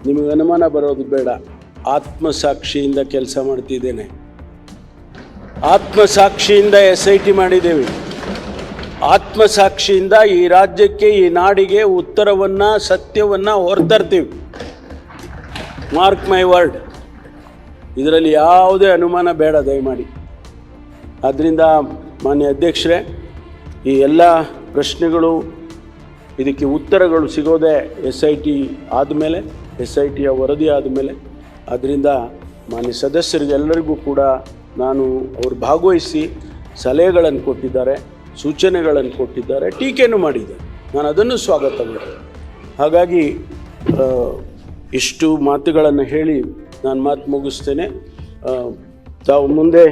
ನಿಮಗೆ ಅನುಮಾನ ಬರೋದು ಬೇಡ. ಆತ್ಮಸಾಕ್ಷಿಯಿಂದ ಕೆಲಸ ಮಾಡ್ತಿದ್ದೇನೆ. ಆತ್ಮಸಾಕ್ಷಿಯಿಂದ SIT ಮಾಡಿದ್ದೇವೆ. ಆತ್ಮಸಾಕ್ಷಿಯಿಂದ ಈ ರಾಜ್ಯಕ್ಕೆ, ಈ ನಾಡಿಗೆ ಉತ್ತರವನ್ನು, ಸತ್ಯವನ್ನು ಹೊರತರ್ತೀವಿ. Mark my word. ಇದರಲ್ಲಿ ಯಾವುದೇ ಅನುಮಾನ ಬೇಡ ದಯಮಾಡಿ. ಆದ್ದರಿಂದ ಮಾನ್ಯ ಅಧ್ಯಕ್ಷರೇ, ಈ ಎಲ್ಲ ಪ್ರಶ್ನೆಗಳು, ಇದಕ್ಕೆ ಉತ್ತರಗಳು ಸಿಗೋದೇ SIT ಆದಮೇಲೆ, SITಯ ವರದಿ ಆದಮೇಲೆ. ಆದ್ದರಿಂದ ಮಾನ್ಯ ಸದಸ್ಯರಿಗೆಲ್ಲರಿಗೂ ಕೂಡ ನಾನು ಅವರು ಭಾಗವಹಿಸಿ ಸಲಹೆಗಳನ್ನು ಕೊಟ್ಟಿದ್ದಾರೆ, ಸೂಚನೆಗಳನ್ನು ಕೊಟ್ಟಿದ್ದಾರೆ, ಟೀಕೆನೂ ಮಾಡಿದ್ದಾರೆ. ನಾನು ಅದನ್ನು ಸ್ವಾಗತ ಮಾಡ್ತೀನಿ. ಹಾಗಾಗಿ ಇಷ್ಟು ಮಾತುಗಳನ್ನು ಹೇಳಿ ನಾನು ಮಾತು ಮುಗಿಸ್ತೇನೆ. ತಾವು ಮುಂದೆ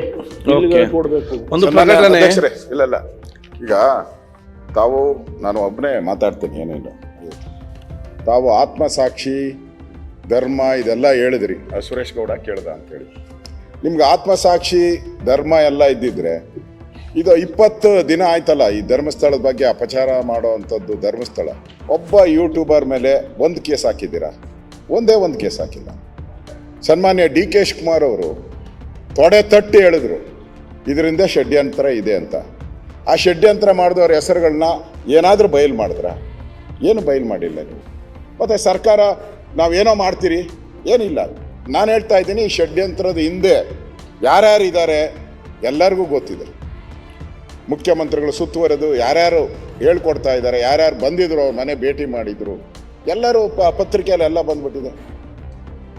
ಕೊಡಬೇಕು. ಇಲ್ಲ ಈಗ ತಾವು, ನಾನು ಒಬ್ಬನೇ ಮಾತಾಡ್ತೇನೆ, ಏನಿಲ್ಲ. ತಾವು ಆತ್ಮಸಾಕ್ಷಿ, ಧರ್ಮ ಇದೆಲ್ಲ ಹೇಳಿದ್ರಿ. ಸುರೇಶ್ ಗೌಡ ಕೇಳ್ದ ಅಂತೇಳಿ. ನಿಮ್ಗೆ ಆತ್ಮಸಾಕ್ಷಿ, ಧರ್ಮ ಎಲ್ಲ ಇದ್ದಿದ್ರೆ ಇದು 20 ದಿನ ಆಯ್ತಲ್ಲ ಈ ಧರ್ಮಸ್ಥಳದ ಬಗ್ಗೆ ಅಪಚಾರ ಮಾಡೋ ಅಂಥದ್ದು. ಧರ್ಮಸ್ಥಳ ಒಬ್ಬ ಯೂಟ್ಯೂಬರ್ ಮೇಲೆ ಒಂದು ಕೇಸ್ ಹಾಕಿದ್ದೀರಾ? ಒಂದೇ ಒಂದು ಕೇಸ್ ಹಾಕಿಲ್ಲ. ಸನ್ಮಾನ್ಯ DK ಶಿವಕುಮಾರ್ ಅವರು ತೊಡೆ ತಟ್ಟಿ ಹೇಳಿದ್ರು ಇದರಿಂದ ಷಡ್ಯಂತ್ರ ಇದೆ ಅಂತ. ಆ ಷಡ್ಯಂತ್ರ ಮಾಡಿದವ್ರ ಹೆಸರುಗಳನ್ನ ಏನಾದರೂ ಬಯಲು ಮಾಡಿದ್ರ? ಏನು ಬಯಲು ಮಾಡಿಲ್ಲ ನೀವು. ಮತ್ತು ಸರ್ಕಾರ ನಾವೇನೋ ಮಾಡ್ತೀರಿ, ಏನಿಲ್ಲ. ನಾನು ಹೇಳ್ತಾ ಇದ್ದೀನಿ, ಈ ಷಡ್ಯಂತ್ರದ ಹಿಂದೆ ಯಾರ್ಯಾರು ಇದ್ದಾರೆ ಎಲ್ಲರಿಗೂ ಗೊತ್ತಿದೆ. ಮುಖ್ಯಮಂತ್ರಿಗಳು ಸುತ್ತುವರೆದು ಯಾರ್ಯಾರು ಹೇಳ್ಕೊಡ್ತಾ ಇದ್ದಾರೆ, ಯಾರ್ಯಾರು ಬಂದಿದ್ರು, ಅವ್ರ ಮನೆ ಭೇಟಿ ಮಾಡಿದ್ರು, ಎಲ್ಲರೂ ಪತ್ರಿಕೆಯಲ್ಲಿ ಎಲ್ಲ ಬಂದ್ಬಿಟ್ಟಿದೆ.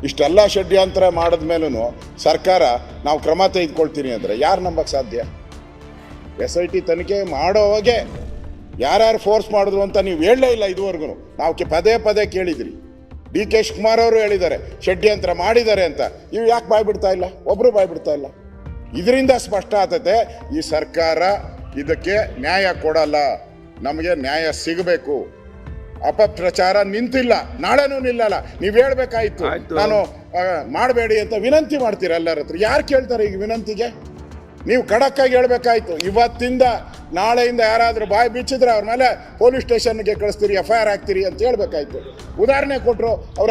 ಇಷ್ಟೆಲ್ಲ ಷಡ್ಯಂತ್ರ ಮಾಡಿದ ಮೇಲೂ ಸರ್ಕಾರ ನಾವು ಕ್ರಮ ತೆಗೆದುಕೊಳ್ತೀನಿ ಅಂದರೆ ಯಾರು ನಂಬಕ್ಕೆ ಸಾಧ್ಯ? SIT ತನಿಖೆ ಮಾಡೋವಾಗೆ ಯಾರ್ಯಾರು ಫೋರ್ಸ್ ಮಾಡಿದ್ರು ಅಂತ ನೀವು ಹೇಳಲೇ ಇಲ್ಲ ಇದುವರೆಗೂ. ನಾವು ಪದೇ ಪದೇ ಕೇಳಿದ್ರಿ. DK ಶಿವಕುಮಾರ್ ಅವರು ಹೇಳಿದ್ದಾರೆ ಷಡ್ಯಂತ್ರ ಮಾಡಿದ್ದಾರೆ ಅಂತ. ಇವು ಯಾಕೆ ಬಾಯ್ಬಿಡ್ತಾ ಇಲ್ಲ? ಒಬ್ಬರು ಬಾಯ್ಬಿಡ್ತಾ ಇಲ್ಲ. ಇದರಿಂದ ಸ್ಪಷ್ಟ ಆಗ್ತದೆ ಈ ಸರ್ಕಾರ ಇದಕ್ಕೆ ನ್ಯಾಯ ಕೊಡಲ್ಲ. ನಮಗೆ ನ್ಯಾಯ ಸಿಗಬೇಕು. ಅಪಪ್ರಚಾರ ನಿಂತಿಲ್ಲ, ನಾಳೆನೂ ನಿಲ್ಲಲ್ಲ. ನೀವು ಹೇಳ್ಬೇಕಾಯ್ತು, ನಾನು ಮಾಡಬೇಡಿ ಅಂತ ವಿನಂತಿ ಮಾಡ್ತೀರ ಎಲ್ಲರ ಹತ್ರ. ಯಾರು ಕೇಳ್ತಾರೆ ಈಗ ವಿನಂತಿಗೆ? ನೀವು ಖಡಕ್ಕಾಗಿ ಹೇಳ್ಬೇಕಾಯ್ತು. ಇವತ್ತಿಂದ ನಾಳೆಯಿಂದ ಯಾರಾದರೂ ಬಾಯಿ ಬಿಚ್ಚಿದ್ರೆ ಅವ್ರ ಮೇಲೆ ಪೊಲೀಸ್ ಸ್ಟೇಷನ್ಗೆ ಕಳಿಸ್ತೀರಿ, FIR ಹಾಕ್ತೀರಿ ಅಂತ ಹೇಳ್ಬೇಕಾಯ್ತು. ಉದಾಹರಣೆ ಕೊಟ್ಟರು. ಅವ್ರ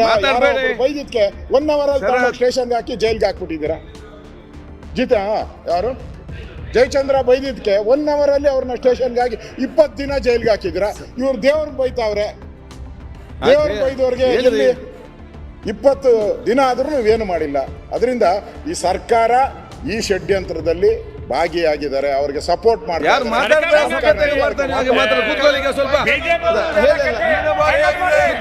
ಬೈದಿದ್ಕೆ 1 ಅವರಲ್ಲಿ ಸ್ಟೇಷನ್ಗೆ ಹಾಕಿ ಜೈಲ್ಗೆ ಹಾಕ್ಬಿಟ್ಟಿದ್ದೀರಾ. ಯಾರು ಜಯಚಂದ್ರ ಬೈದಿದ್ಕೆ 1 ಅವರಲ್ಲಿ ಅವ್ರನ್ನ ಸ್ಟೇಷನ್ಗೆ ಹಾಕಿ 20 ದಿನ ಜೈಲ್ಗೆ ಹಾಕಿದ್ದೀರಾ. ಇವ್ರು ದೇವ್ರನ್ನ ಬೈತಾವ್ರೆ. ದೇವ್ರ ಬೈದವ್ರಿಗೆ 20 ದಿನ ಆದ್ರೂ ನೀವೇನು ಮಾಡಿಲ್ಲ. ಅದರಿಂದ ಈ ಸರ್ಕಾರ ಈ ಷಡ್ಯಂತ್ರದಲ್ಲಿ ಭಾಗಿಯಾಗಿದ್ದಾರೆ. ಅವ್ರಿಗೆ ಸಪೋರ್ಟ್ ಮಾಡಿ